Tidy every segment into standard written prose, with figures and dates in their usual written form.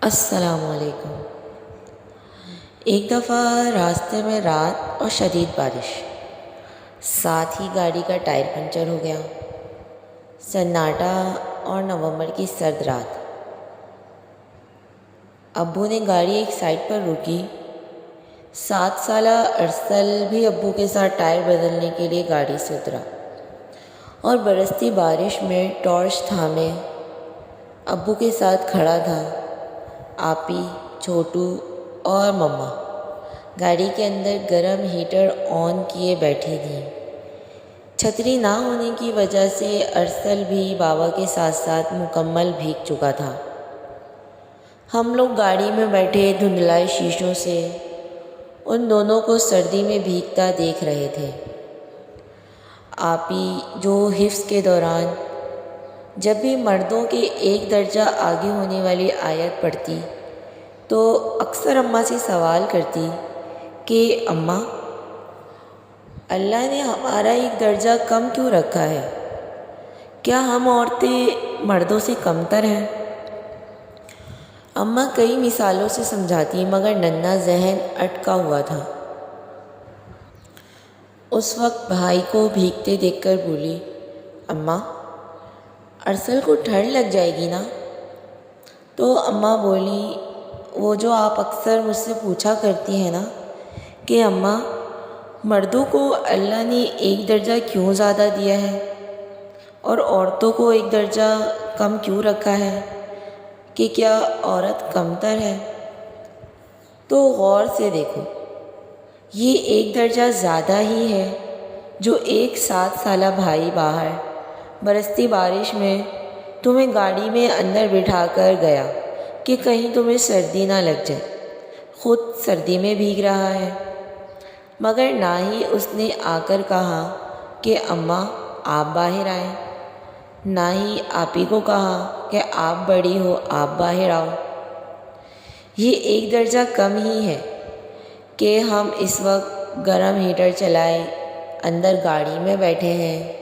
السلام علیکم۔ ایک دفعہ راستے میں رات اور شدید بارش، ساتھ ہی گاڑی کا ٹائر پنچر ہو گیا۔ سناٹا اور نومبر کی سرد رات۔ ابو نے گاڑی ایک سائڈ پر روکی۔ 7 سالہ ارسل بھی ابو کے ساتھ ٹائر بدلنے کے لیے گاڑی سے اترا اور برستی بارش میں ٹارچ تھامے ابو کے ساتھ کھڑا تھا۔ آپی، چھوٹو اور مما گاڑی کے اندر گرم ہیٹر آن کیے بیٹھی تھیں۔ چھتری نہ ہونے کی وجہ سے ارسل بھی بابا کے ساتھ ساتھ مکمل بھیگ چکا تھا۔ ہم لوگ گاڑی میں بیٹھے دھندلائے شیشوں سے ان دونوں کو سردی میں بھیگتا دیکھ رہے تھے۔ آپی جو حفظ کے دوران جب بھی مردوں کے ایک درجہ آگے ہونے والی آیت پڑھتی تو اکثر اماں سے سوال کرتی کہ اماں، اللہ نے ہمارا ایک درجہ کم کیوں رکھا ہے؟ کیا ہم عورتیں مردوں سے کمتر ہیں؟ اماں کئی مثالوں سے سمجھاتی مگر ننھا ذہن اٹکا ہوا تھا۔ اس وقت بھائی کو بھیگتے دیکھ کر بولی، اماں، ارسل کو ٹھنڈ لگ جائے گی نا؟ تو اماں بولی، وہ جو آپ اکثر مجھ سے پوچھا کرتی ہیں نا کہ اماں، مردوں کو اللہ نے ایک درجہ کیوں زیادہ دیا ہے اور عورتوں کو ایک درجہ کم کیوں رکھا ہے، کہ کیا عورت کمتر ہے؟ تو غور سے دیکھو، یہ ایک درجہ زیادہ ہی ہے جو ایک 7 سالہ بھائی باہر برستی بارش میں تمہیں گاڑی میں اندر بٹھا کر گیا کہ کہیں تمہیں سردی نہ لگ جائے۔ خود سردی میں بھیگ رہا ہے، مگر نہ ہی اس نے آ کر کہا کہ اماں آپ باہر آئیں، نہ ہی آپی کو کہا کہ آپ بڑی ہو آپ باہر آؤ۔ یہ ایک درجہ کم ہی ہے کہ ہم اس وقت گرم ہیٹر چلائے اندر گاڑی میں بیٹھے ہیں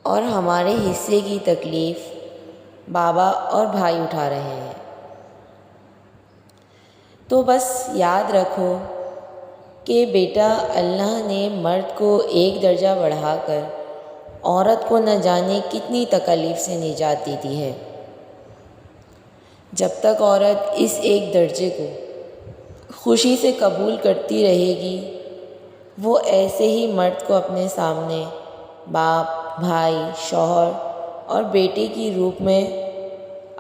اور ہمارے حصے کی تکلیف بابا اور بھائی اٹھا رہے ہیں۔ تو بس یاد رکھو کہ بیٹا، اللہ نے مرد کو ایک درجہ بڑھا کر عورت کو نہ جانے کتنی تکلیف سے نجات دی دی ہے۔ جب تک عورت اس ایک درجے کو خوشی سے قبول کرتی رہے گی، وہ ایسے ہی مرد کو اپنے سامنے باپ، بھائی، شوہر اور بیٹے کی روپ میں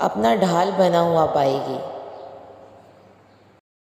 اپنا ڈھال بنا ہوا پائے گی۔